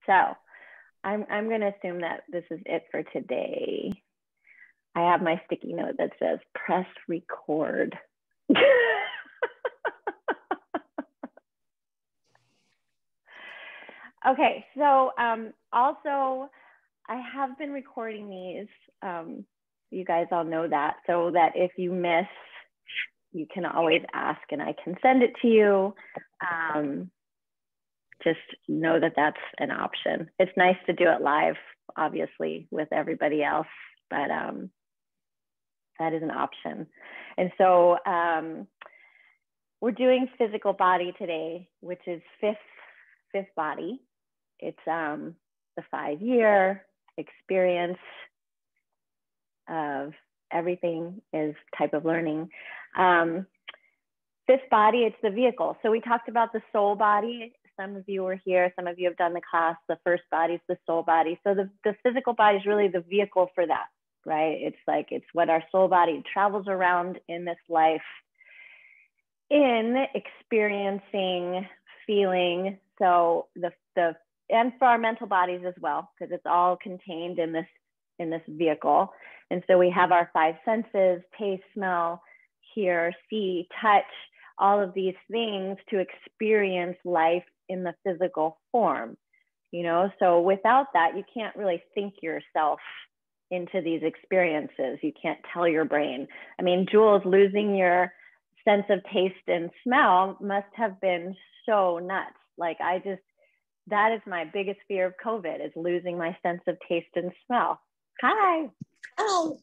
So I'm going to assume that this is it for today. I have my sticky note that says press record. Okay, so also I have been recording these. You guys all know that, so that if you miss, you can always ask and I can send it to you. Just know that that's an option. It's nice to do it live, obviously, with everybody else, but that is an option. And so we're doing physical body today, which is fifth body. It's the 5-year experience of everything is type of learning. Fifth body, it's the vehicle. So we talked about the soul body. Some of you were here, some of you have done the class. The first body is the soul body. So the physical body is really the vehicle for that, right? It's what our soul body travels around in this life in experiencing, feeling. So and for our mental bodies as well, because it's all contained in this vehicle. And so we have our 5 senses: taste, smell, hear, see, touch, all of these things to experience life in the physical form, so without that, you can't really think yourself into these experiences. You can't tell your brain. I mean, Jules, losing your sense of taste and smell must have been so nuts. That is my biggest fear of COVID, is losing my sense of taste and smell. Hi. Oh.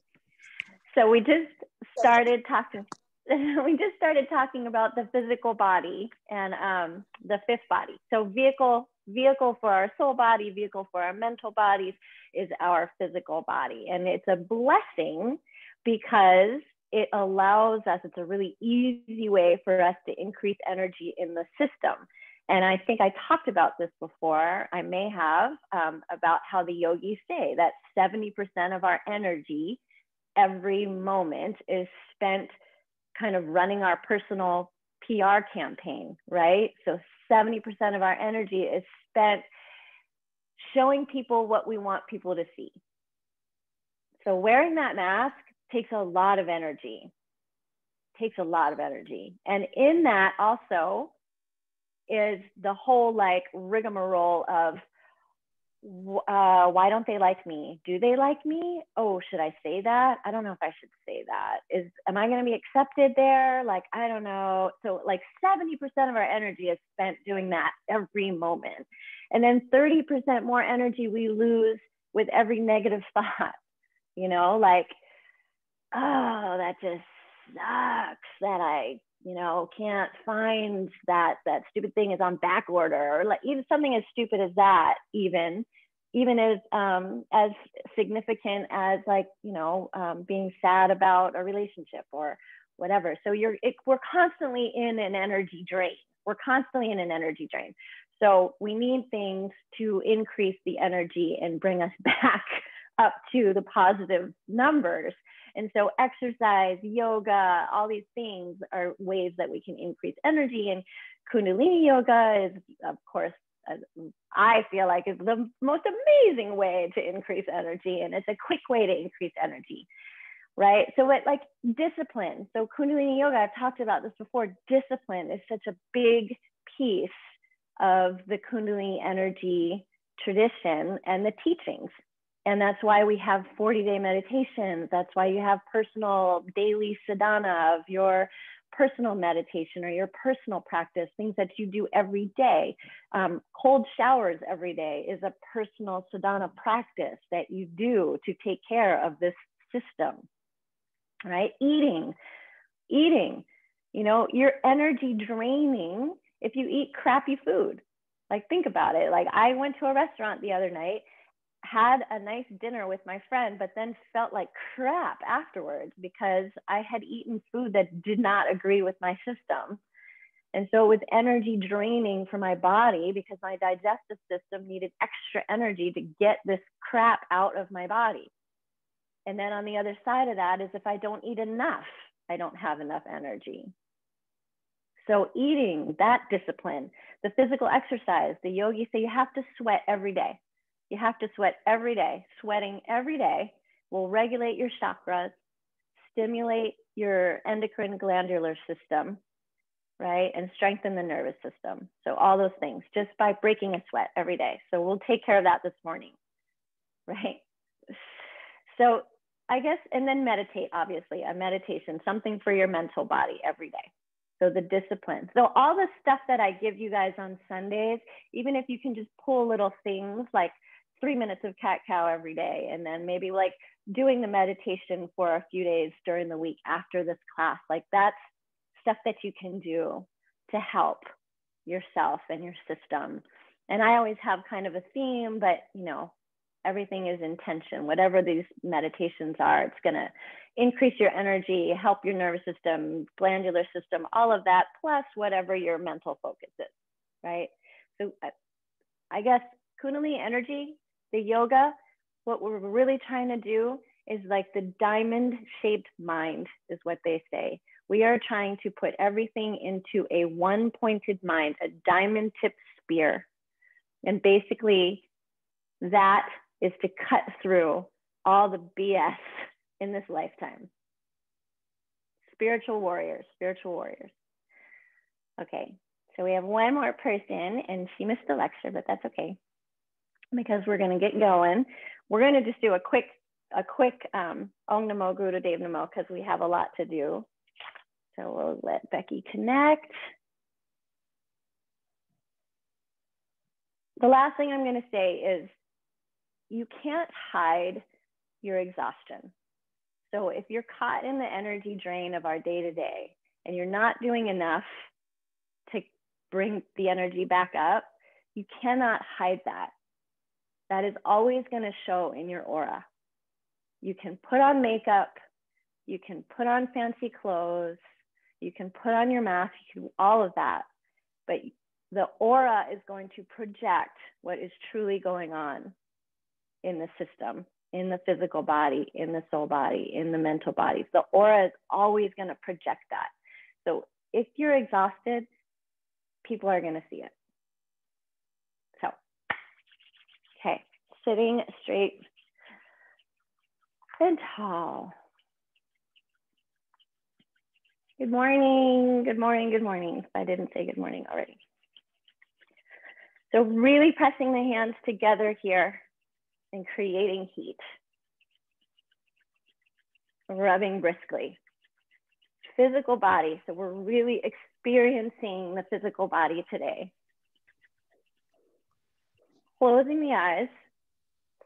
So we just started talking. We just started talking about the physical body and the fifth body. So vehicle for our soul body, vehicle for our mental bodies is our physical body. And it's a blessing because it allows us, it's a really easy way for us to increase energy in the system. And I think I talked about this before, I may have, about how the yogis say that 70% of our energy every moment is spent kind of running our personal PR campaign, right? So 70% of our energy is spent showing people what we want people to see. So wearing that mask takes a lot of energy, And in that also is the whole rigmarole of why don't they like me? Do they like me? Oh, should I say that? I don't know if I should say that. Am I going to be accepted there? I don't know. So 70% of our energy is spent doing that every moment. And then 30% more energy we lose with every negative thought, oh, that just sucks that I, can't find that stupid thing is on back order, or even something as stupid as that, even as significant as being sad about a relationship or whatever. So we're constantly in an energy drain. So we need things to increase the energy and bring us back up to the positive numbers. And so exercise, yoga, all these things are ways that we can increase energy. And Kundalini Yoga is, of course, I feel like is the most amazing way to increase energy. And it's a quick way to increase energy, right? So discipline. So Kundalini Yoga, I've talked about this before, discipline is such a big piece of the Kundalini energy tradition and the teachings. And that's why we have 40-day meditations. That's why you have personal daily sadhana of your personal meditation or your personal practice, things that you do every day. Cold showers every day is a personal sadhana practice that you do to take care of this system, right? Eating, your energy draining if you eat crappy food. Think about it. I went to a restaurant the other night, had a nice dinner with my friend, but then felt like crap afterwards because I had eaten food that did not agree with my system. And so it was energy draining for my body because my digestive system needed extra energy to get this crap out of my body. And then on the other side of that is if I don't eat enough, I don't have enough energy. So eating, that discipline, the physical exercise, the yogis say you have to sweat every day. You have to sweat every day. Sweating every day will regulate your chakras, stimulate your endocrine glandular system, right? And strengthen the nervous system. So all those things just by breaking a sweat every day. So we'll take care of that this morning, right? So I guess, and then meditate, obviously, a meditation, something for your mental body every day. So the discipline. So all the stuff that I give you guys on Sundays, even if you can just pull little things like 3 minutes of cat cow every day, and then maybe like doing the meditation for a few days during the week after this class, like that's stuff that you can do to help yourself and your system. And I always have kind of a theme, but you know, everything is intention. Whatever these meditations are, it's going to increase your energy, help your nervous system, glandular system, all of that, plus whatever your mental focus is, right? So I guess Kundalini energy, the yoga, what we're really trying to do is like the diamond shaped mind is what they say. We are trying to put everything into a one pointed mind, a diamond tipped spear. And basically that is to cut through all the BS in this lifetime. Spiritual warriors, spiritual warriors. Okay, so we have one more person and she missed the lecture, but that's okay because we're gonna get going. We're gonna just do a quick Om Namo Guru Dev Namo because we have a lot to do. So we'll let Becky connect. The last thing I'm gonna say is you can't hide your exhaustion. So if you're caught in the energy drain of our day-to-day and you're not doing enough to bring the energy back up, you cannot hide that. That is always going to show in your aura. You can put on makeup, you can put on fancy clothes, you can put on your mask, you can do all of that, but the aura is going to project what is truly going on in the system, in the physical body, in the soul body, in the mental body. The aura is always going to project that. So if you're exhausted, people are going to see it. So, okay, sitting straight and tall. Good morning, good morning, good morning. I didn't say good morning already. So really pressing the hands together here and creating heat. Rubbing briskly. Physical body, so we're really experiencing the physical body today. Closing the eyes,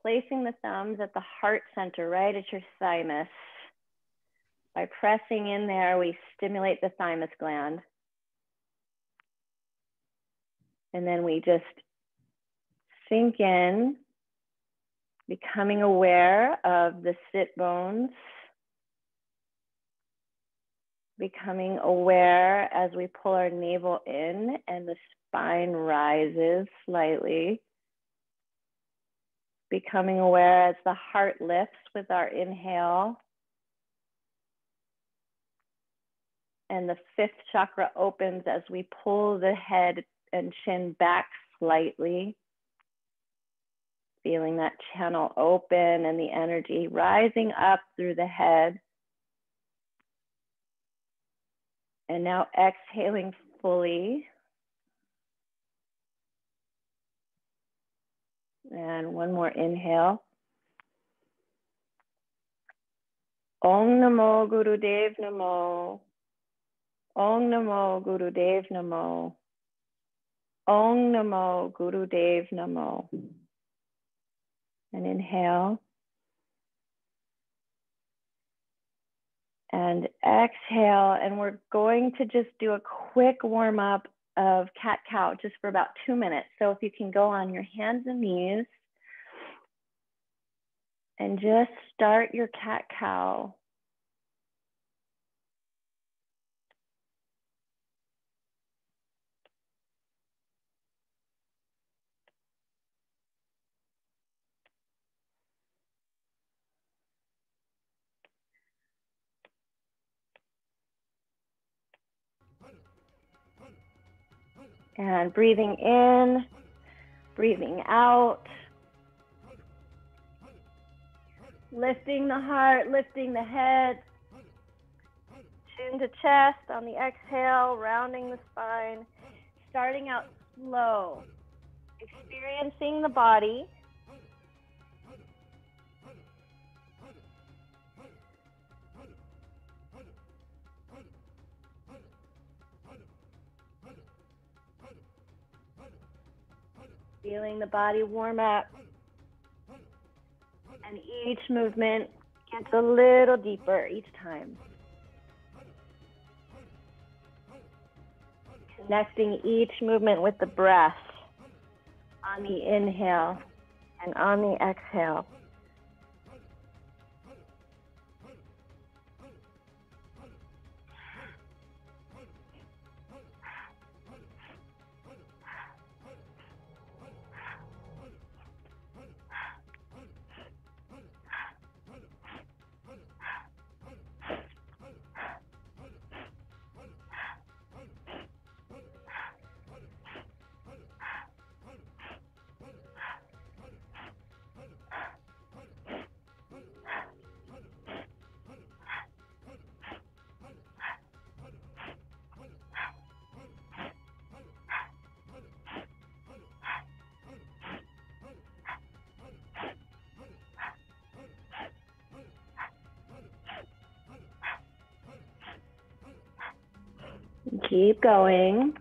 placing the thumbs at the heart center, right at your thymus. By pressing in there, we stimulate the thymus gland. And then we just sink in, becoming aware of the sit bones, becoming aware as we pull our navel in and the spine rises slightly, becoming aware as the heart lifts with our inhale, and the fifth chakra opens as we pull the head and chin back slightly, feeling that channel open and the energy rising up through the head. And now exhaling fully. And one more inhale. Om Namo Guru Dev Namo. Om Namo Guru Dev Namo. Om Namo Guru Dev Namo. And inhale. And exhale. And we're going to just do a quick warm up of cat cow just for about 2 minutes. So if you can go on your hands and knees and just start your cat cow. And breathing in, breathing out. Lifting the heart, lifting the head. Chin to chest on the exhale, rounding the spine. Starting out slow. Experiencing the body. Feeling the body warm up. And each movement gets a little deeper each time. Connecting each movement with the breath on the inhale and on the exhale. Keep going.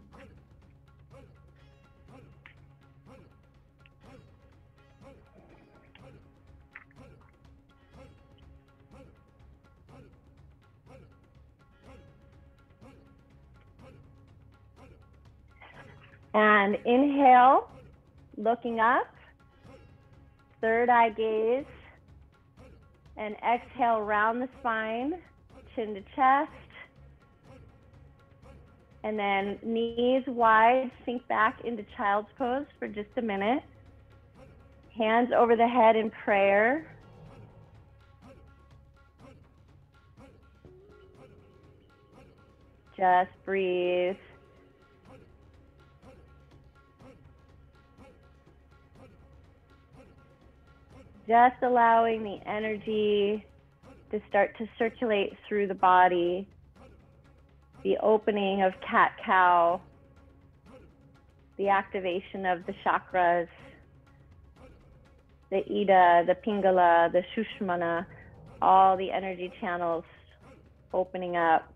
And inhale, looking up, third eye gaze, and exhale, round the spine, chin to chest, and then knees wide, sink back into child's pose for just a minute. Hands over the head in prayer. Just breathe. Just allowing the energy to start to circulate through the body. The opening of cat-cow. The activation of the chakras. The Ida, the Pingala, the Shushmana. All the energy channels opening up.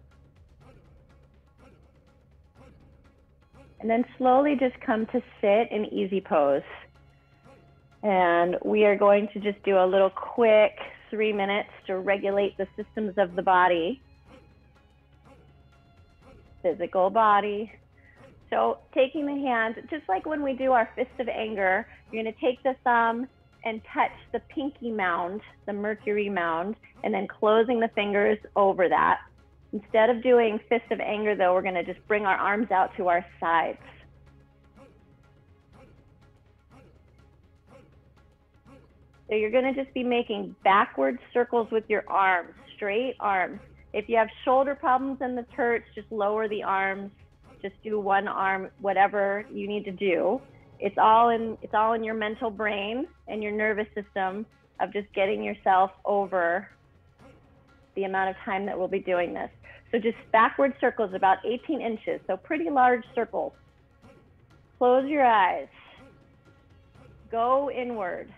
And then slowly just come to sit in easy pose. And we are going to just do a little quick 3 minutes to regulate the systems of the body. Physical body. So taking the hands, just like when we do our fist of anger, you're going to take the thumb and touch the pinky mound, the Mercury mound, and then closing the fingers over that. Instead of doing fist of anger, though, we're going to just bring our arms out to our sides. So you're going to just be making backward circles with your arms, straight arms. If you have shoulder problems and this hurts, just lower the arms. Just do one arm, whatever you need to do. It's all in your mental brain and your nervous system of just getting yourself over the amount of time that we'll be doing this. So just backward circles, about 18 inches, so pretty large circles. Close your eyes. Go inward.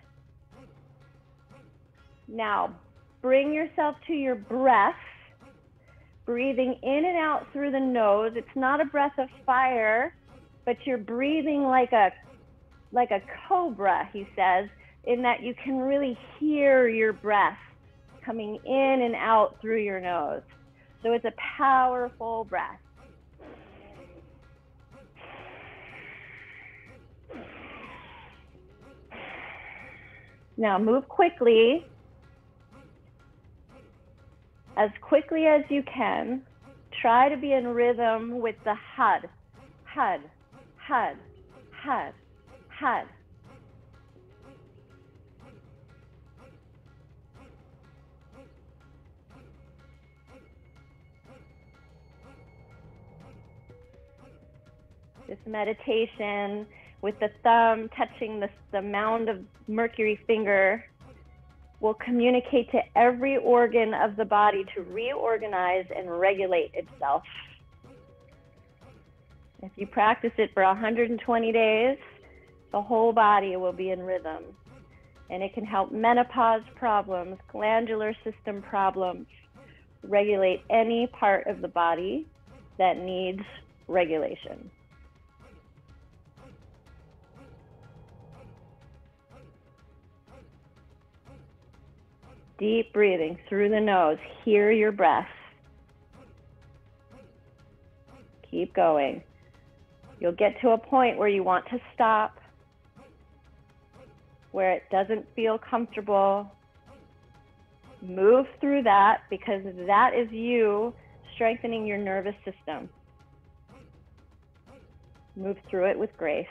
Now, bring yourself to your breath, breathing in and out through the nose. It's not a breath of fire, but you're breathing like a cobra, he says, in that you can really hear your breath coming in and out through your nose. So it's a powerful breath. Now move quickly as you can. Try to be in rhythm with the hud, hud, hud, hud, hud. Just meditation, with the thumb touching the mound of Mercury finger, will communicate to every organ of the body to reorganize and regulate itself. If you practice it for 120 days, the whole body will be in rhythm. And it can help menopause problems, glandular system problems, regulate any part of the body that needs regulation. Deep breathing through the nose. Hear your breath. Keep going. You'll get to a point where you want to stop, where it doesn't feel comfortable. Move through that, because that is you strengthening your nervous system. Move through it with grace.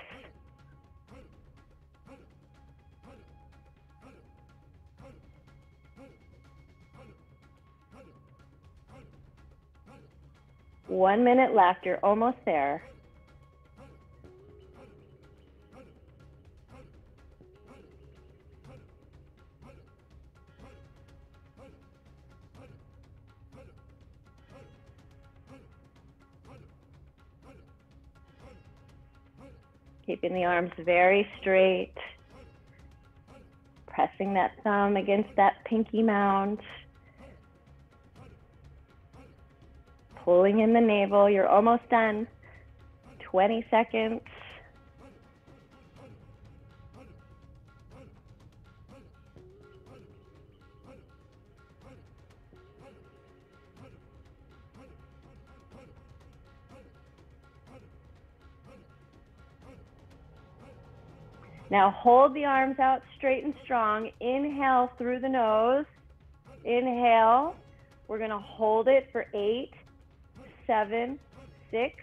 One minute left, you're almost there. Keeping the arms very straight. Pressing that thumb against that pinky mound. Pulling in the navel. You're almost done. 20 seconds. Now hold the arms out straight and strong. Inhale through the nose. Inhale. We're going to hold it for 8, 7, 6,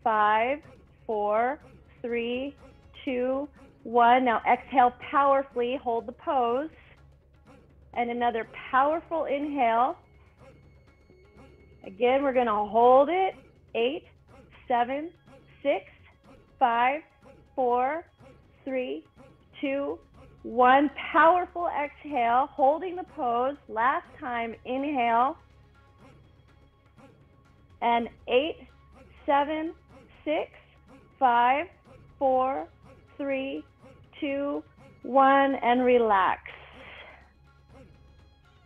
5, 4, 3, 2, 1. Now exhale powerfully. Hold the pose. And another powerful inhale. Again, we're going to hold it. 8, 7, 6, 5, 4, 3, 2, 1. Powerful exhale, holding the pose. Last time, inhale. And 8, 7, 6, 5, 4, 3, 2, 1. And relax.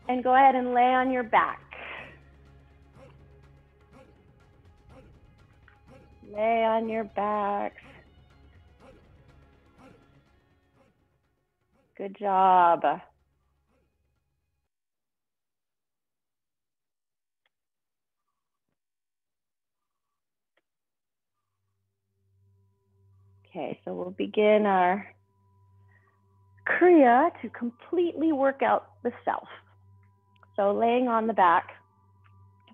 And go ahead and lay on your back. Lay on your backs. Good job. Okay, so we'll begin our Kriya to completely work out the self. So laying on the back,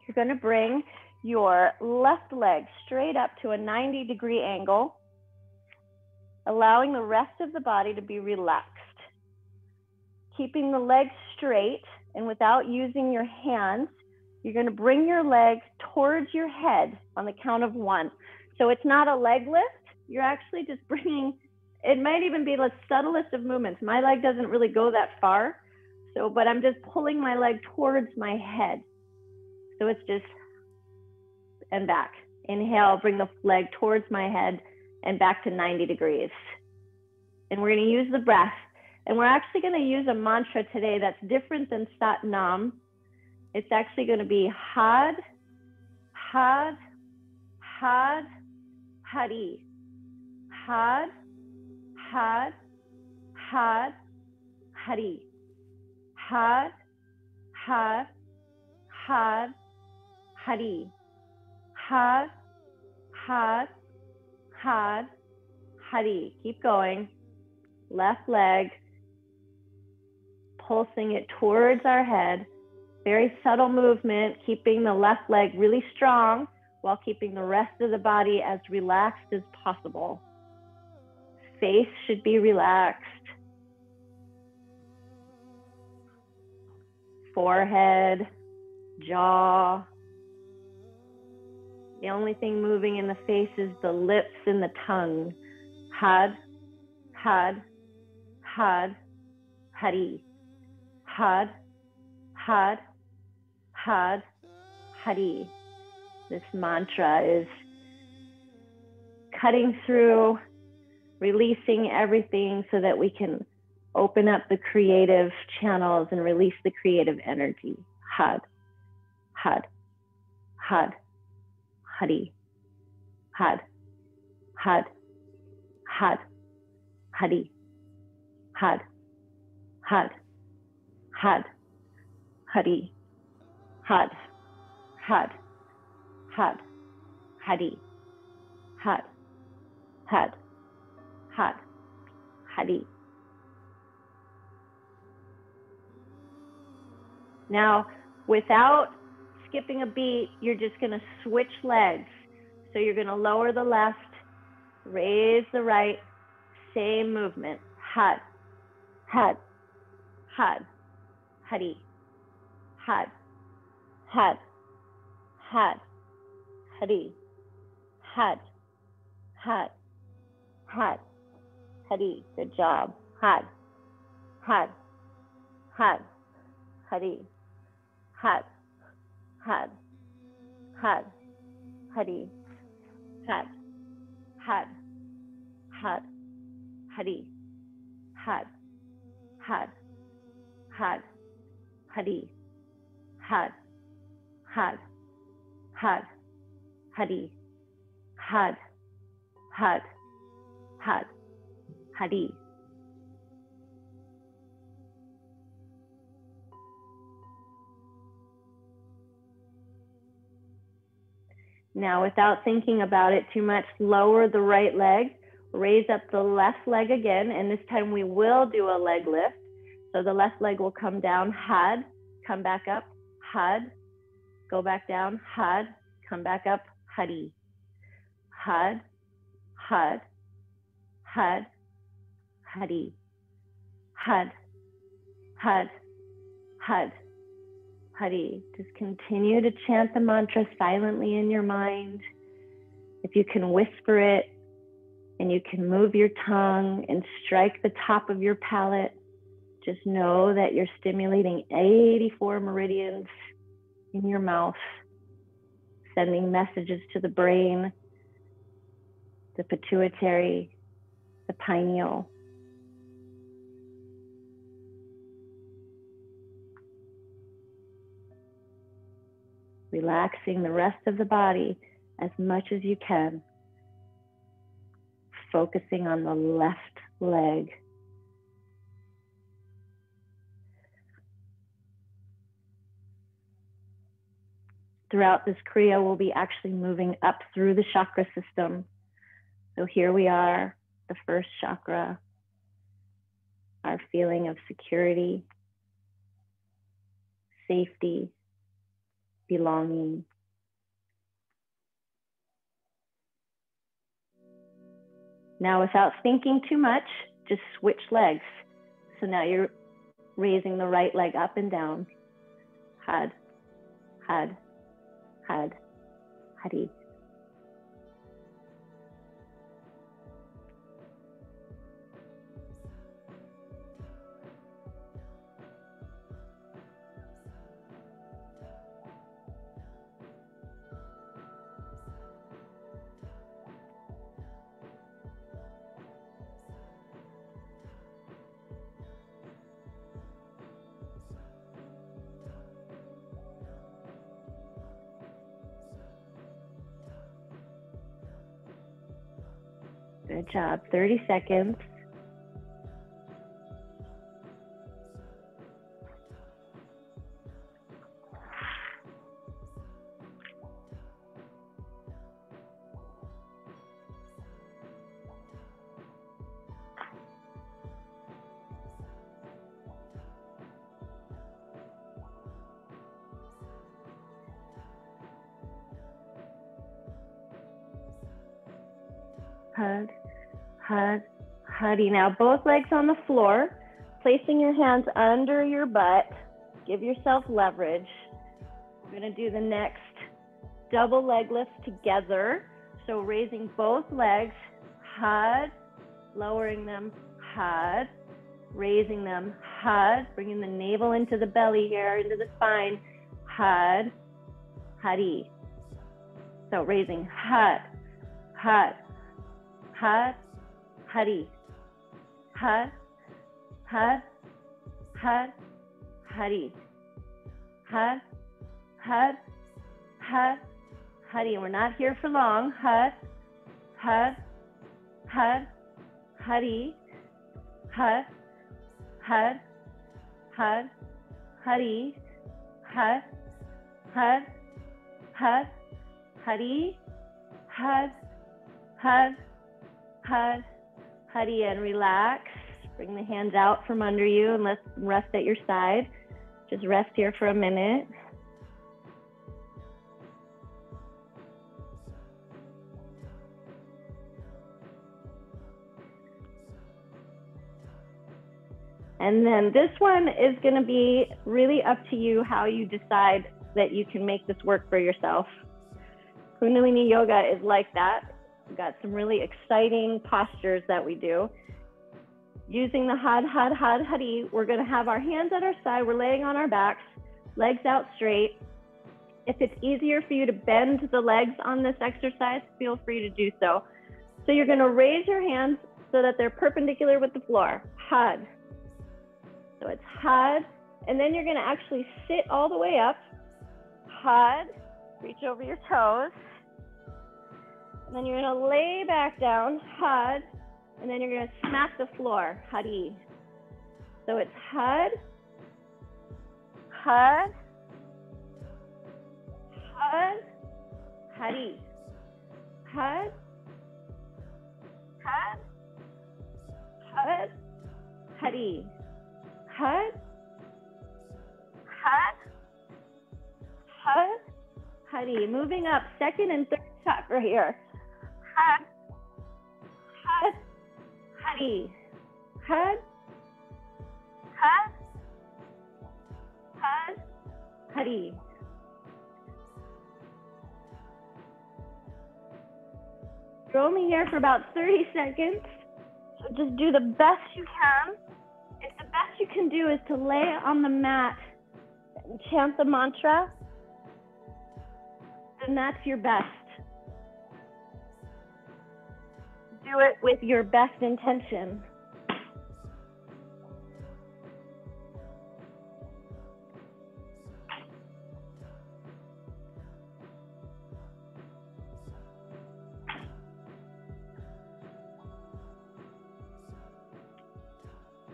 you're going to bring your left leg straight up to a 90-degree angle, allowing the rest of the body to be relaxed. Keeping the leg straight and without using your hands, you're going to bring your leg towards your head on the count of 1. So it's not a leg lift. You're actually just bringing, it might even be the subtlest of movements. My leg doesn't really go that far. So, but I'm just pulling my leg towards my head. So it's just, and back. Inhale, bring the leg towards my head and back to 90 degrees. And we're going to use the breath. And we're actually going to use a mantra today that's different than Sat Nam. It's actually going to be Had, Had, Had, Hari. Had, Had, Had, Hari. Had, Had, Had, Hari. Had, Had, Had, Hari. Keep going. Left leg. Pulsing it towards our head. Very subtle movement, keeping the left leg really strong while keeping the rest of the body as relaxed as possible. Face should be relaxed. Forehead, jaw. The only thing moving in the face is the lips and the tongue. Had, had, had, hari. Had, had, had, hari. This mantra is cutting through, releasing everything so that we can open up the creative channels and release the creative energy. Had, had, had, hari. Had, had, had, hari. Had, had, had, hari. Had, had, had, hari. Had, had, had, hari. Now, without skipping a beat, you're just going to switch legs. So you're going to lower the left, raise the right, same movement. Had, had, had, hari. Had, had, had, hari. Had, had, had, hari. Good job. Had, had, had, hari. Had, had, had, hari. Had, had, had, hari. Had, had, had, hari. Had, had, had, hari. Had, had, had, hari. Now, without thinking about it too much, lower the right leg, raise up the left leg again, and this time we will do a leg lift. So the left leg will come down, had, come back up, had, go back down, had, come back up, hari. Had, had, had, hari. Had, had, had, hari. Just continue to chant the mantra silently in your mind. If you can whisper it and you can move your tongue and strike the top of your palate, just know that you're stimulating 84 meridians in your mouth, sending messages to the brain, the pituitary, the pineal. Relaxing the rest of the body as much as you can. Focusing on the left leg. Throughout this Kriya, we'll be actually moving up through the chakra system. So here we are, the first chakra, our feeling of security, safety, belonging. Now, without thinking too much, just switch legs. So now you're raising the right leg up and down. Had, had, had, hari. Good job. 30 seconds. Had, had, hari. Now both legs on the floor, placing your hands under your butt. Give yourself leverage. We're going to do the next double leg lifts together. So raising both legs, had, lowering them, had, raising them, had, bringing the navel into the belly here, into the spine, had, hari. So raising, had, had, had, hari, had, had, had, hari, had, had, had, hari. We're not here for long. Had, had, had, hari, had, had, had, hari, had, had, had, hari, had, had, had, hari, and relax. Bring the hands out from under you and let's rest at your side. Just rest here for a minute. And then this one is going to be really up to you how you decide that you can make this work for yourself. Kundalini Yoga is like that. We've got some really exciting postures that we do. Using the had, hari, we're going to have our hands at our side. We're laying on our backs, legs out straight. If it's easier for you to bend the legs on this exercise, feel free to do so. So you're going to raise your hands so that they're perpendicular with the floor. Had. So it's had, and then you're going to actually sit all the way up. Had, reach over your toes. And then you're going to lay back down. Had. And then you're going to smack the floor, hari. So it's had, had, had, hari, had, had, had, hari, had, had, had, hari. Moving up, second and third chakra here. Had, had, hari, had, had, had, hari. You're only here for about 30 seconds, so just do the best you can. If the best you can do is to lay on the mat and chant the mantra, then that's your best. Do it with your best intention.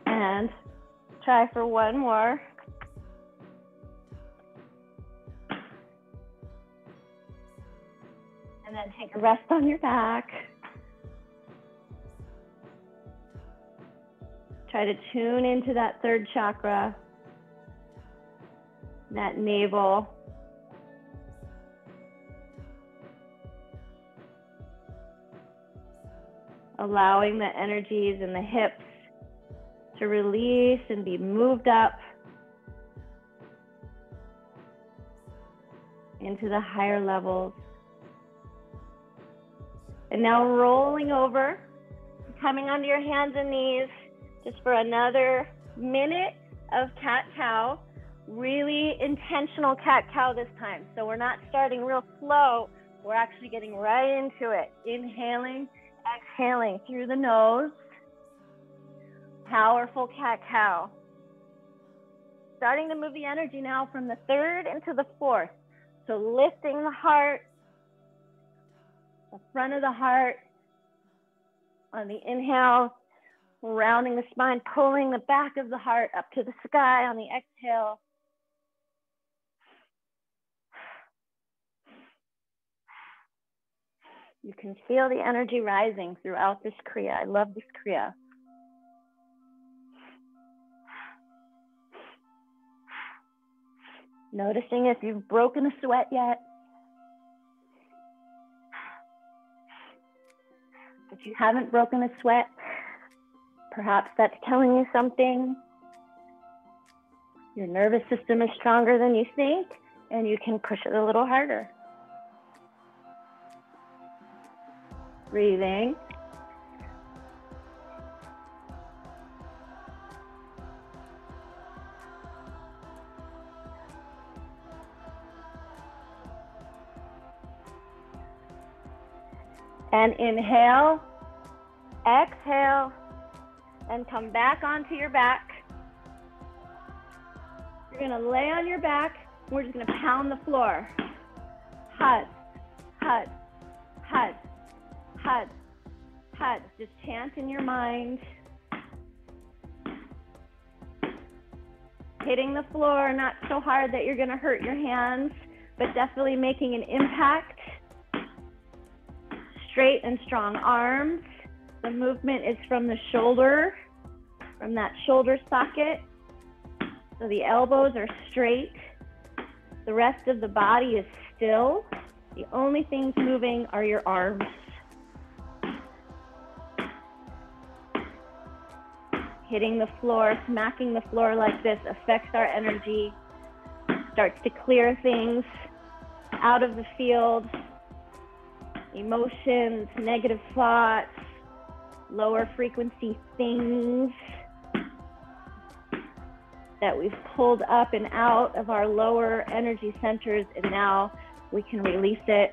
And try for one more. And then take a rest on your back. Try to tune into that third chakra, that navel. Allowing the energies in the hips to release and be moved up into the higher levels. And now rolling over, coming onto your hands and knees, just for another minute of cat-cow, really intentional cat-cow this time. So we're not starting real slow, we're actually getting right into it. Inhaling, exhaling through the nose. Powerful cat-cow. Starting to move the energy now from the third into the fourth. So lifting the heart, the front of the heart on the inhale, rounding the spine, pulling the back of the heart up to the sky on the exhale. You can feel the energy rising throughout this kriya. I love this kriya. Noticing if you've broken a sweat yet. If you haven't broken a sweat, perhaps that's telling you something. Your nervous system is stronger than you think, and you can push it a little harder. Breathing. And inhale, exhale, and come back onto your back. You're gonna lay on your back. We're just gonna pound the floor. Hut, hut, hut, hut, hut. Just chant in your mind. Hitting the floor, not so hard that you're gonna hurt your hands, but definitely making an impact. Straight and strong arms. The movement is from the shoulder, from that shoulder socket. So the elbows are straight. The rest of the body is still. The only things moving are your arms. Hitting the floor, smacking the floor like this affects our energy, starts to clear things out of the field. Emotions, negative thoughts, lower frequency things that we've pulled up and out of our lower energy centers, and now we can release it.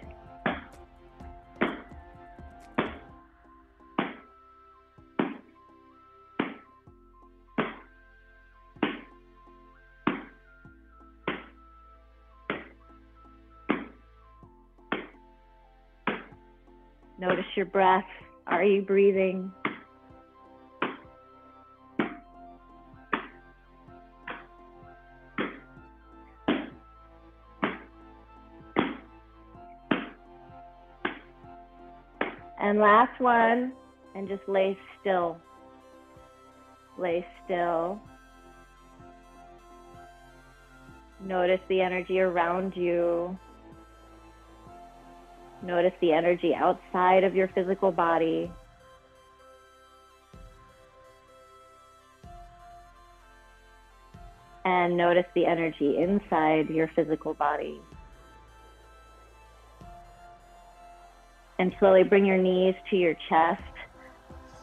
Notice your breath. Are you breathing? And last one, and just lay still. Lay still. Notice the energy around you. Notice the energy outside of your physical body. And notice the energy inside your physical body. And slowly bring your knees to your chest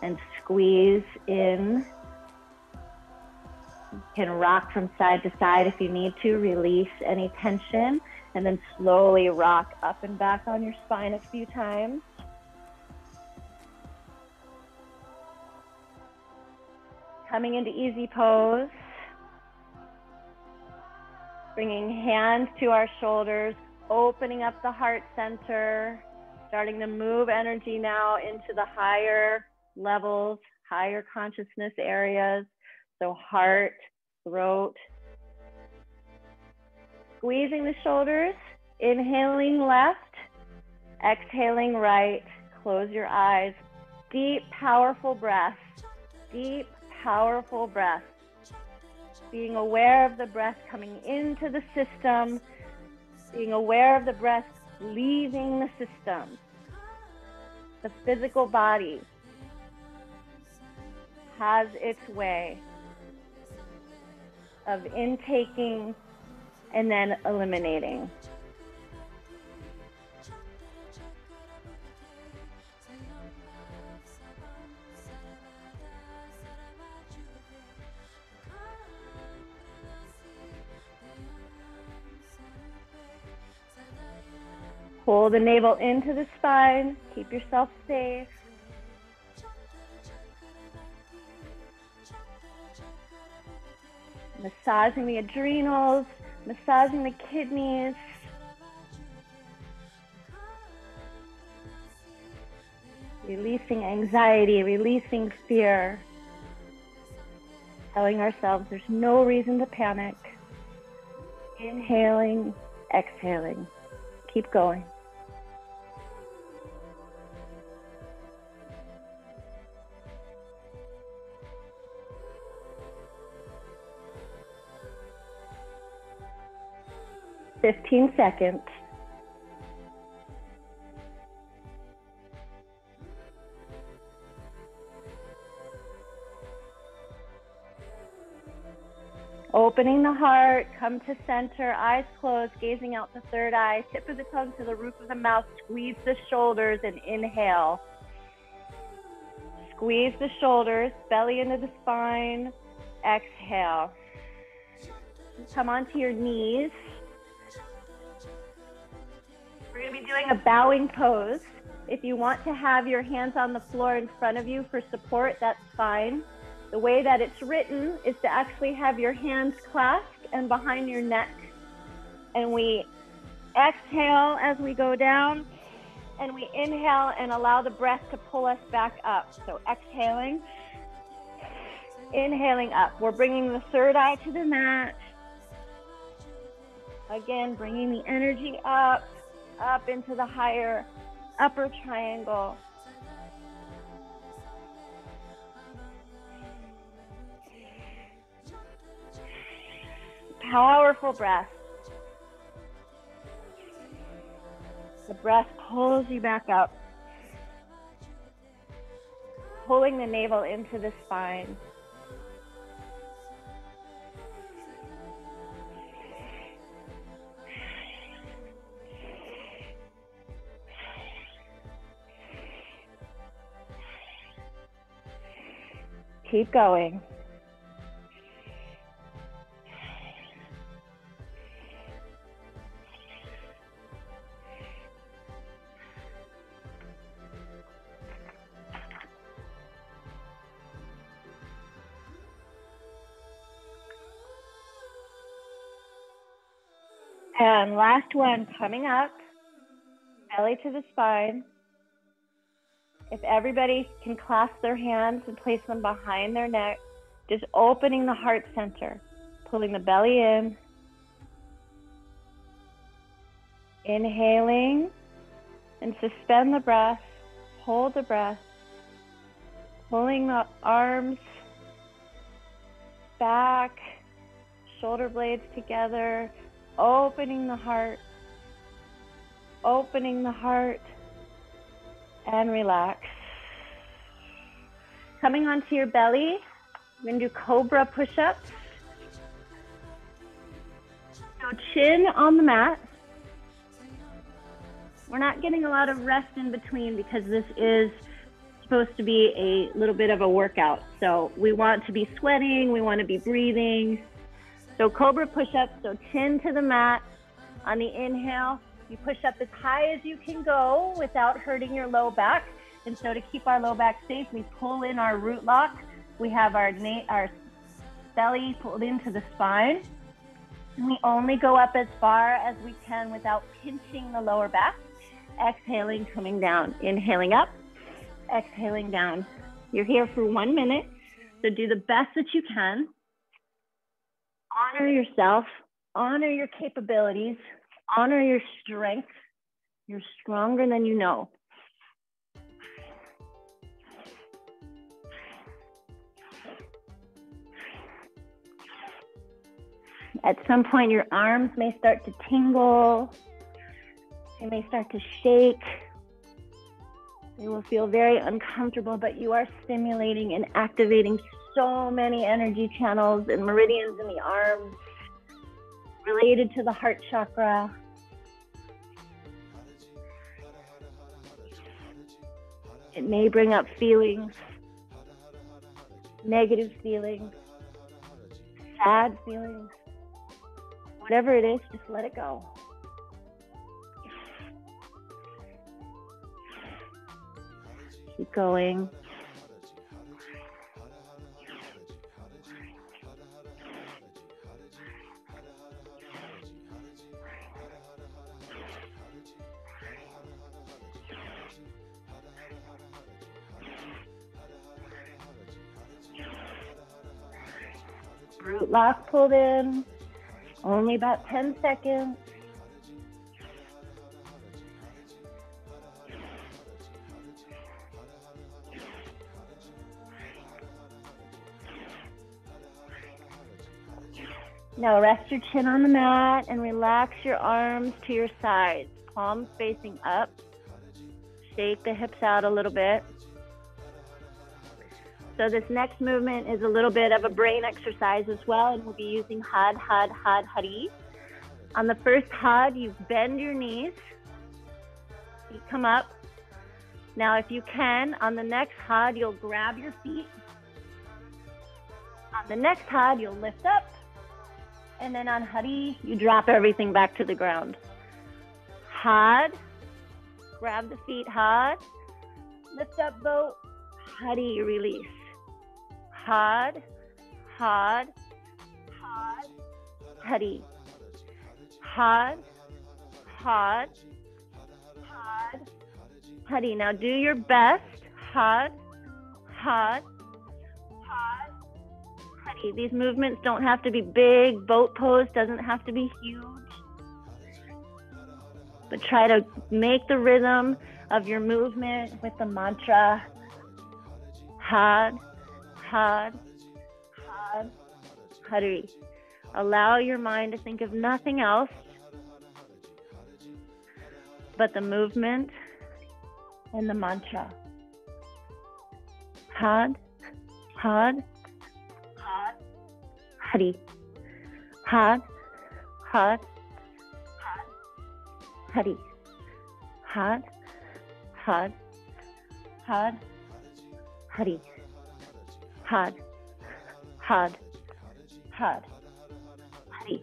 and squeeze in. You can rock from side to side if you need to, release any tension, and then slowly rock up and back on your spine a few times. Coming into easy pose. Bringing hands to our shoulders, opening up the heart center, starting to move energy now into the higher levels, higher consciousness areas. So heart, throat. Squeezing the shoulders, inhaling left, exhaling right. Close your eyes. Deep, powerful breath. Deep, powerful breath. Being aware of the breath coming into the system, being aware of the breath leaving the system. The physical body has its way of intaking and then eliminating. Pull the navel into the spine, keep yourself safe. Massaging the adrenals, massaging the kidneys. Releasing anxiety, releasing fear. Telling ourselves there's no reason to panic. Inhaling, exhaling. Keep going. Fifteen seconds. Opening the heart, come to center, eyes closed, gazing out the third eye, tip of the tongue to the roof of the mouth, squeeze the shoulders and inhale. Squeeze the shoulders, belly into the spine. Exhale. Come onto your knees. We're going to be doing a bowing pose. If you want to have your hands on the floor in front of you for support, that's fine. The way that it's written is to actually have your hands clasped and behind your neck. And we exhale as we go down, and we inhale and allow the breath to pull us back up. So exhaling, inhaling up. We're bringing the third eye to the mat. Again, bringing the energy up into the higher upper triangle. Powerful breath. The breath pulls you back up, pulling the navel into the spine. Keep going. And last one, coming up, belly to the spine. If everybody can clasp their hands and place them behind their neck, just opening the heart center, pulling the belly in, inhaling, and suspend the breath, hold the breath, pulling the arms back, shoulder blades together, opening the heart, and relax. Coming onto your belly, we're going to do cobra push-ups. So chin on the mat. We're not getting a lot of rest in between because this is supposed to be a little bit of a workout. So we want to be sweating, we want to be breathing. So cobra push-ups, so chin to the mat. On the inhale, you push up as high as you can go without hurting your low back. And so to keep our low back safe, we pull in our root lock. We have our belly pulled into the spine. And we only go up as far as we can without pinching the lower back. Exhaling, coming down. Inhaling up, exhaling down. You're here for 1 minute, so do the best that you can. Honor yourself, honor your capabilities, honor your strength. You're stronger than you know. At some point, your arms may start to tingle. They may start to shake. They will feel very uncomfortable, but you are stimulating and activating so many energy channels and meridians in the arms related to the heart chakra. It may bring up feelings, negative feelings, sad feelings. Whatever it is, just let it go. Keep going. Root lock pulled in, only about 10 seconds. Now rest your chin on the mat and relax your arms to your sides, palms facing up. Shake the hips out a little bit. So this next movement is a little bit of a brain exercise as well, and we'll be using had, hari. On the first had, you bend your knees, you come up, Now, if you can, on the next had, you'll grab your feet. On the next had, you'll lift up. And then on hari, you drop everything back to the ground. Had, grab the feet, had, lift up boat, hari, release. Had, had, had, hari. Had, had, had, hari. Now do your best. Had, had, had, hari. These movements don't have to be big. Boat pose doesn't have to be huge. But try to make the rhythm of your movement with the mantra. Had, had, had, hari. Allow your mind to think of nothing else but the movement and the mantra. Had, had, had, hari. Had, had, had, hari. Had, had, had, hari. Had, had, had, hari.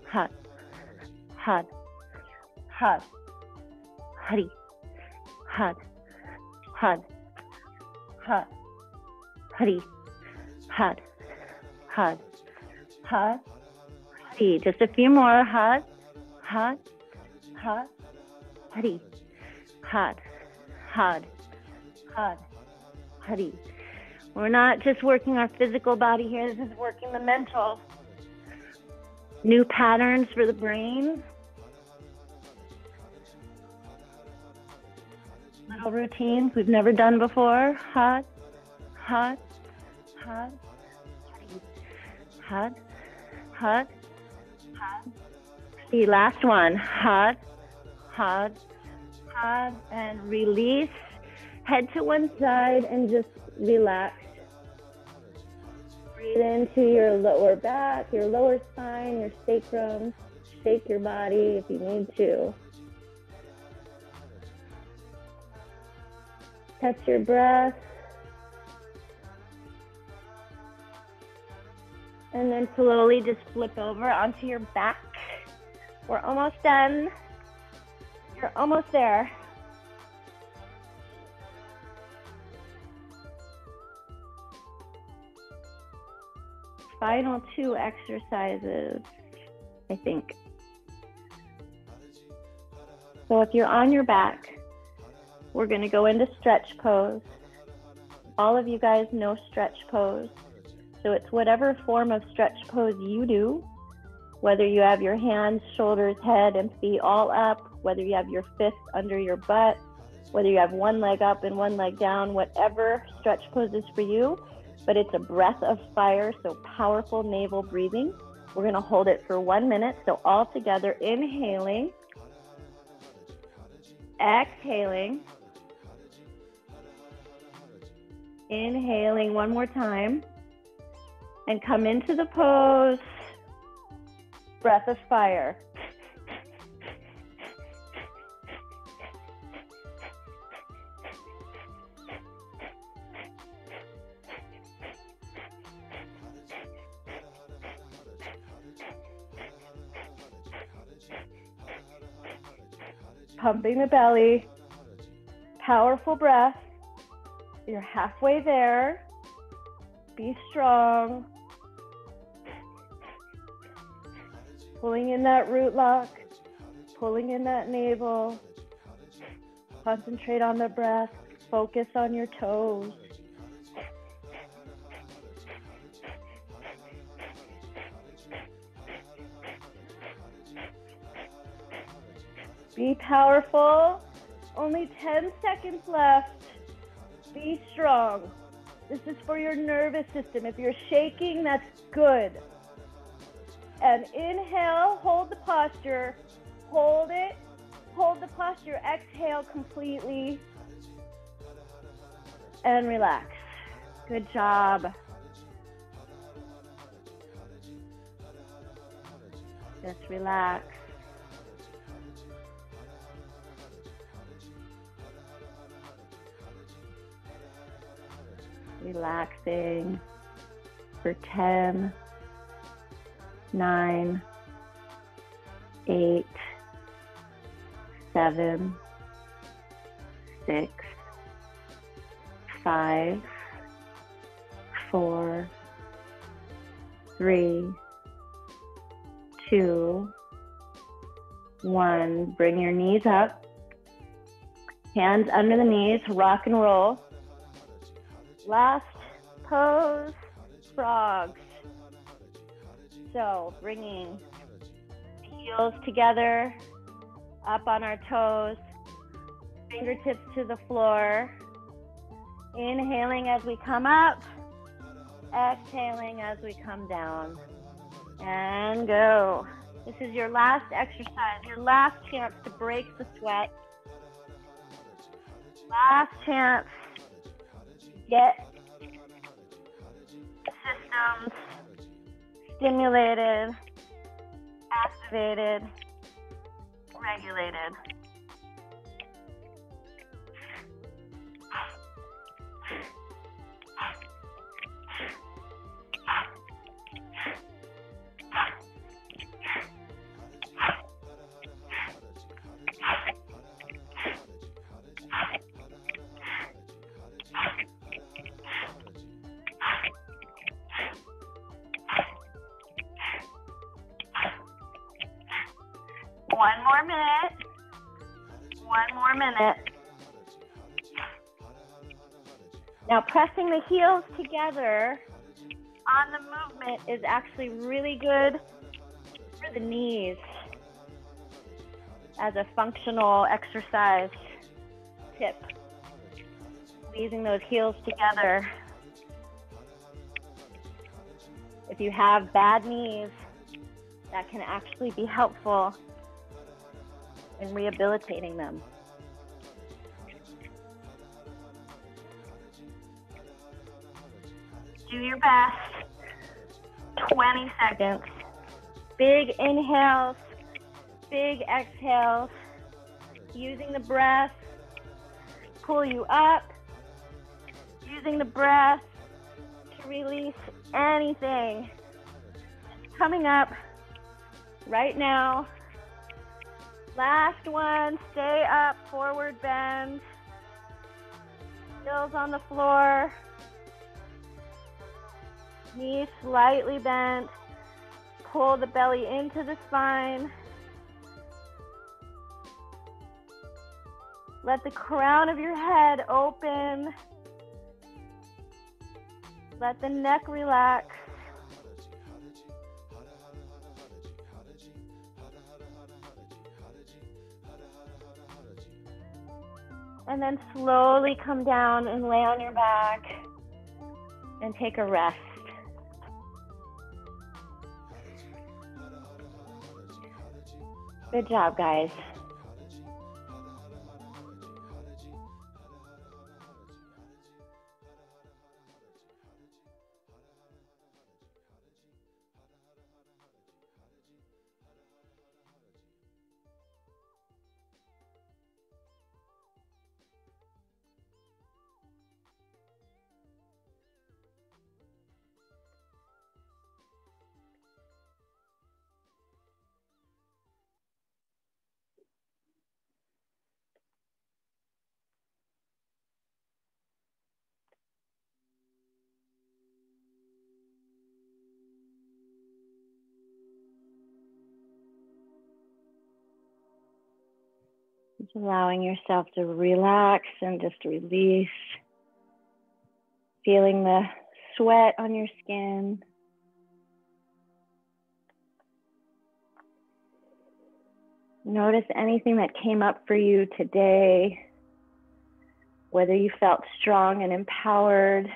Had, had, had, hari. Had, had, had, hari. Had, had, had, hari. Just a few more. Had, had, had, hari. Had, had, had, hari. We're not just working our physical body here. This is working the mental. New patterns for the brain. Little routines we've never done before. Had, had, had, had, had, had. The last one. Had, had, had, and release. Head to one side and just relax. Breathe into your lower back, your lower spine, your sacrum. Shake your body if you need to. Catch your breath. And then slowly just flip over onto your back. We're almost done. You're almost there. Final 2 exercises, I think. So if you're on your back, we're going to go into stretch pose. All of you guys know stretch pose. So it's whatever form of stretch pose you do, whether you have your hands, shoulders, head, and feet all up, whether you have your fists under your butt, whether you have one leg up and one leg down, whatever stretch pose is for you. But it's a breath of fire, so powerful navel breathing. We're going to hold it for 1 minute. So all together, inhaling, exhaling, inhaling one more time, and come into the pose, breath of fire. Pumping the belly, powerful breath. You're halfway there. Be strong. Pulling in that root lock, pulling in that navel. Concentrate on the breath. Focus on your toes. Be powerful. Only 10 seconds left. Be strong. This is for your nervous system. If you're shaking, that's good. And inhale, hold the posture. Hold it. Hold the posture. Exhale completely. And relax. Good job. Just relax. Relaxing for 10, 9, 8, 7, 6, 5, 4, 3, 2, 1. Bring your knees up. Hands under the knees, rock and roll. Last pose, frogs. So bringing heels together, up on our toes, fingertips to the floor. Inhaling as we come up, exhaling as we come down. And go. This is your last exercise, your last chance to break the sweat. Last chance to get systems stimulated, activated, regulated. One more minute. One more minute. Now pressing the heels together on the movement is actually really good for the knees as a functional exercise tip. Squeezing those heels together. If you have bad knees, that can actually be helpful in rehabilitating them. Do your best. 20 seconds. Big inhales, big exhales. Using the breath, pull you up. Using the breath to release anything coming up right now. Last one, stay up, forward bend. Heels on the floor. Knees slightly bent. Pull the belly into the spine. Let the crown of your head open. Let the neck relax. And then slowly come down and lay on your back and take a rest. Good job, guys. Just allowing yourself to relax and just release. Feeling the sweat on your skin. Notice anything that came up for you today, whether you felt strong and empowered,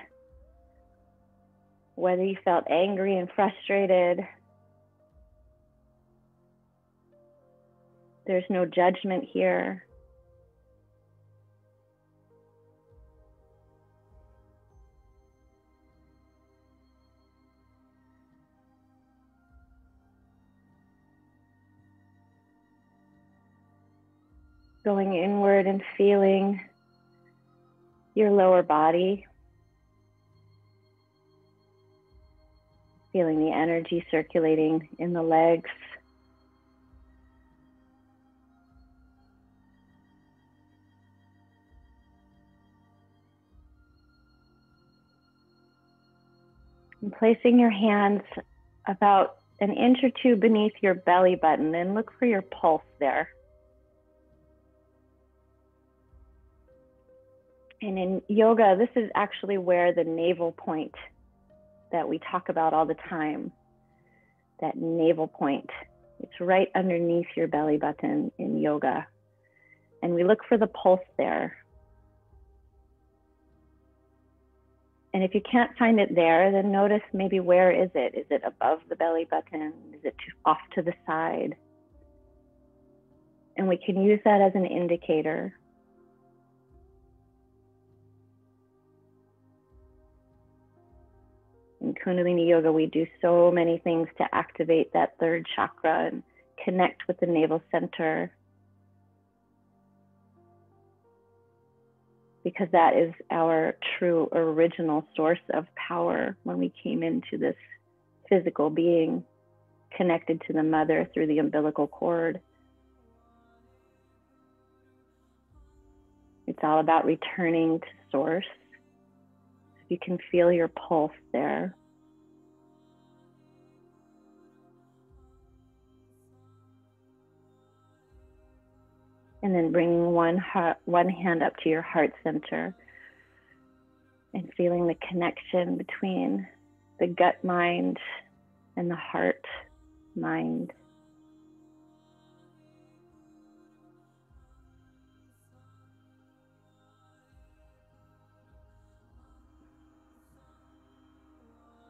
whether you felt angry and frustrated. There's no judgment here. Going inward and feeling your lower body, Feeling the energy circulating in the legs. And placing your hands about an inch or two beneath your belly button, and look for your pulse there. And in yoga, this is actually where the navel point that we talk about all the time, that navel point, it's right underneath your belly button in yoga. And we look for the pulse there. And if you can't find it there, then notice maybe where is it? Is it above the belly button? Is it off to the side? And we can use that as an indicator. In Kundalini Yoga, we do so many things to activate that third chakra and connect with the navel center, because that is our true original source of power when we came into this physical being, connected to the mother through the umbilical cord. It's all about returning to source. You can feel your pulse there. And then bringing one hand up to your heart center and feeling the connection between the gut mind and the heart mind.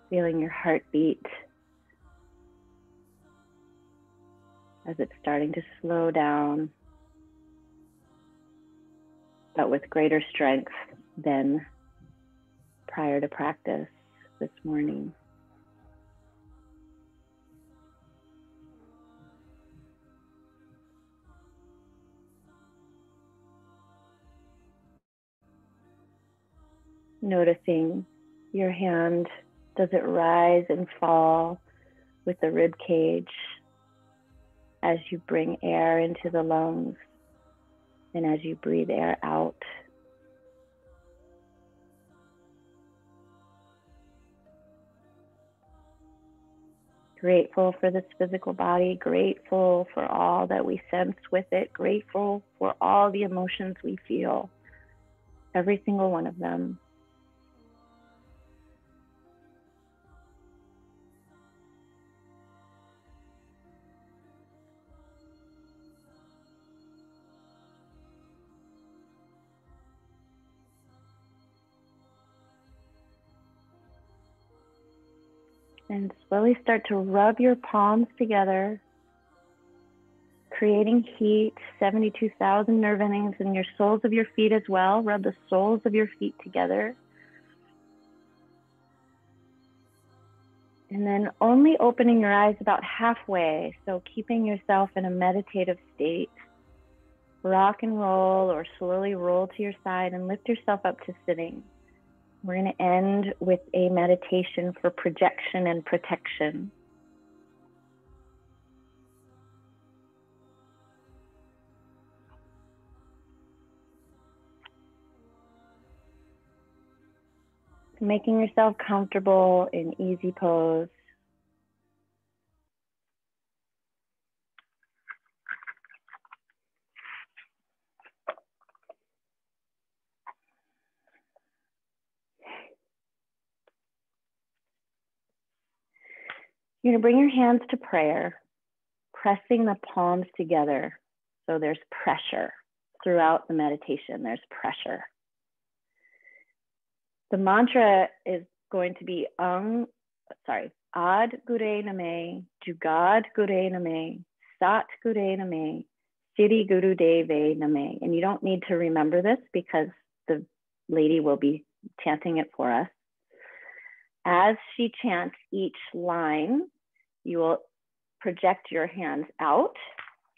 Feeling your heartbeat as it's starting to slow down, but with greater strength than prior to practice this morning. Noticing your hand, does it rise and fall with the rib cage as you bring air into the lungs and as you breathe air out? Grateful for this physical body, grateful for all that we sense with it, grateful for all the emotions we feel, every single one of them. And slowly start to rub your palms together, creating heat, 72,000 nerve endings in your soles of your feet as well. Rub the soles of your feet together. And then only opening your eyes about halfway, so keeping yourself in a meditative state. Rock and roll or slowly roll to your side and lift yourself up to sitting. We're going to end with a meditation for projection and protection. Making yourself comfortable in easy pose. You're going to bring your hands to prayer, pressing the palms together. So there's pressure throughout the meditation. There's pressure. The mantra is going to be Ad Gure Name, Jugad Gure Name, Sat Gure Name, Siddhi Guru Deve Name. And you don't need to remember this because the lady will be chanting it for us. As she chants each line, you will project your hands out.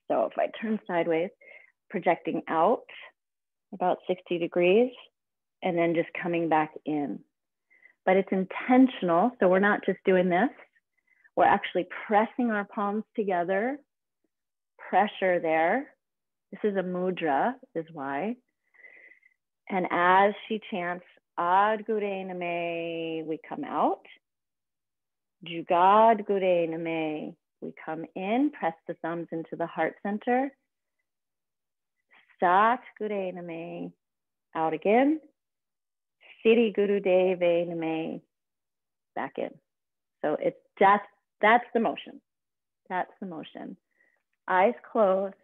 So if I turn sideways, projecting out about 60 degrees, and then just coming back in. But it's intentional, so we're not just doing this. We're actually pressing our palms together, pressure there. This is a mudra, is why. And as she chants, Ad Gure Name, we come out. Jugad Gure Name, we come in, press the thumbs into the heart center. Sat Gure Name, out again. Siri Guru Deve Name, back in. So it's that's the motion. That's the motion. Eyes closed.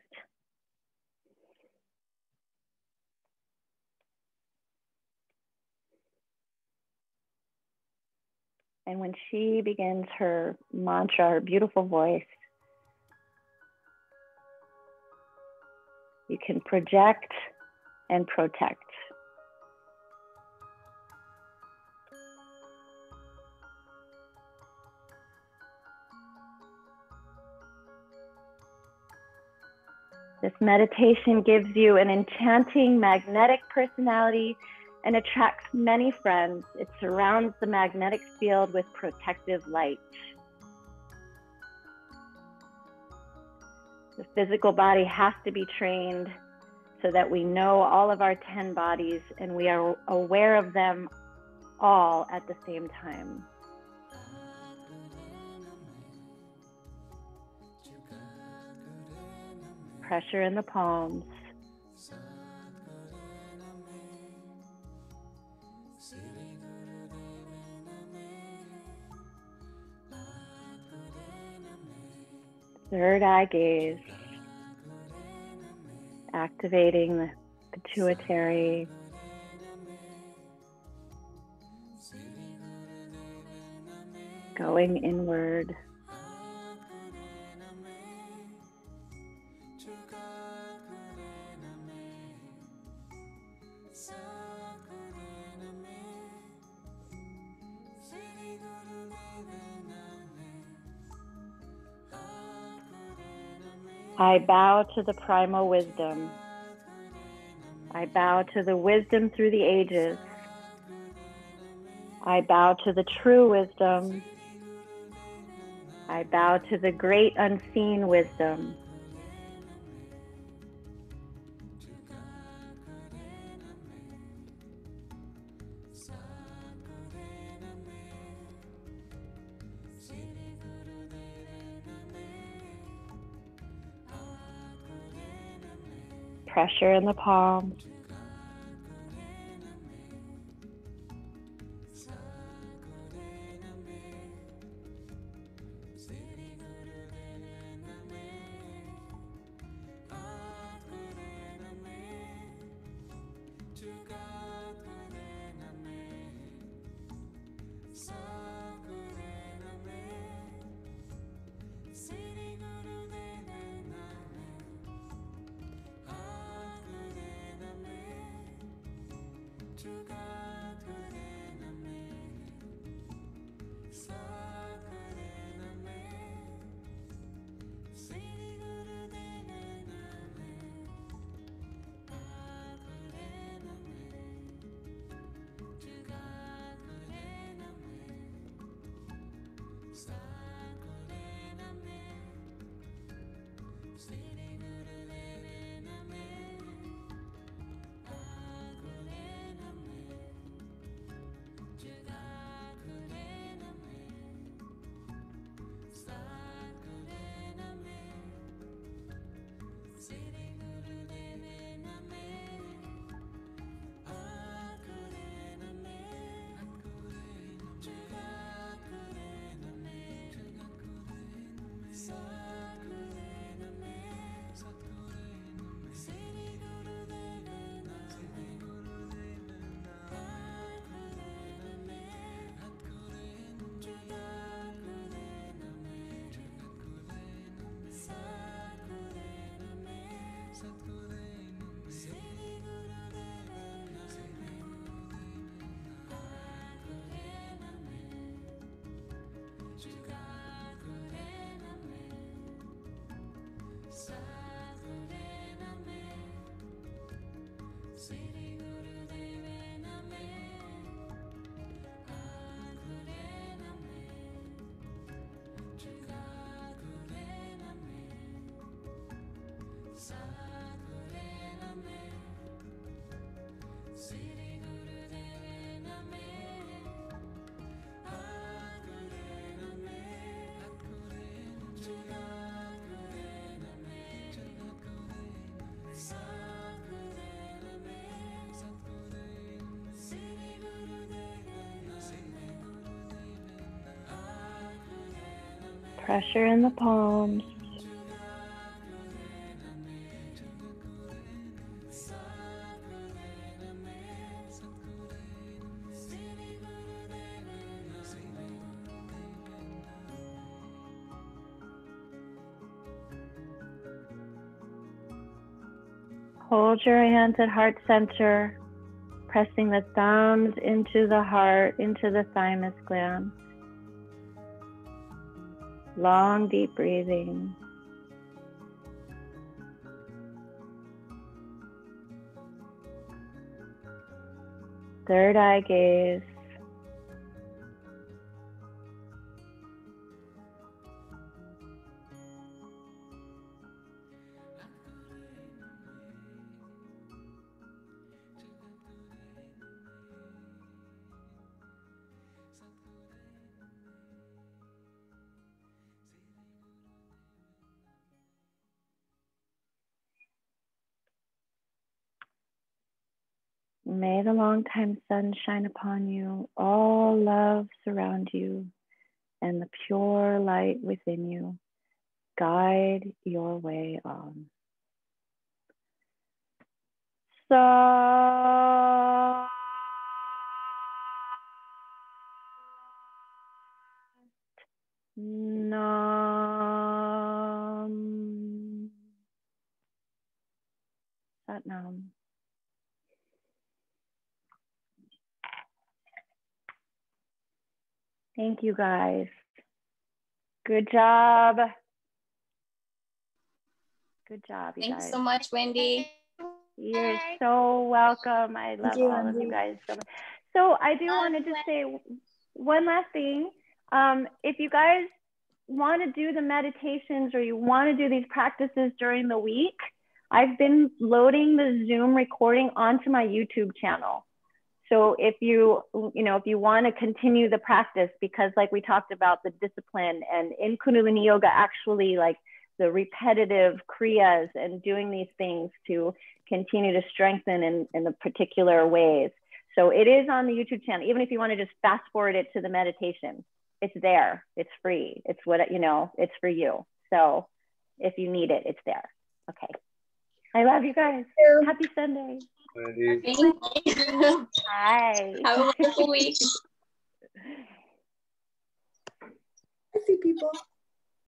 And when she begins her mantra, her beautiful voice, you can project and protect. This meditation gives you an enchanting magnetic personality and attracts many friends. It surrounds the magnetic field with protective light. The physical body has to be trained so that we know all of our 10 bodies and we are aware of them all at the same time. Pressure in the palms. Third eye gaze, activating the pituitary. Going inward. I bow to the primal wisdom. I bow to the wisdom through the ages. I bow to the true wisdom. I bow to the great unseen wisdom. Pressure in the palms. Pressure in the palms. Hold your hands at heart center, pressing the thumbs into the heart, into the thymus gland. Long, deep breathing. Third eye gaze. May the long-time sun shine upon you, all love surround you, and the pure light within you guide your way on. So Nam. Sat Nam. Thank you guys. Good job. Good job, you guys. Thanks so much, Wendy. You're so welcome. I love all of you guys so much. So I do want to just say one last thing. If you guys want to do the meditations or you want to do these practices during the week, I've been loading the Zoom recording onto my YouTube channel. So if you want to continue the practice, because like we talked about the discipline, and in Kundalini Yoga, actually like the repetitive kriyas and doing these things to continue to strengthen in the particular ways. So it is on the YouTube channel. Even if you want to just fast forward it to the meditation, it's there. It's free. It's what, it's for you. So if you need it, it's there. Okay. I love you guys. Happy Sunday. Thank you. Hi. Have a wonderful week. I see people.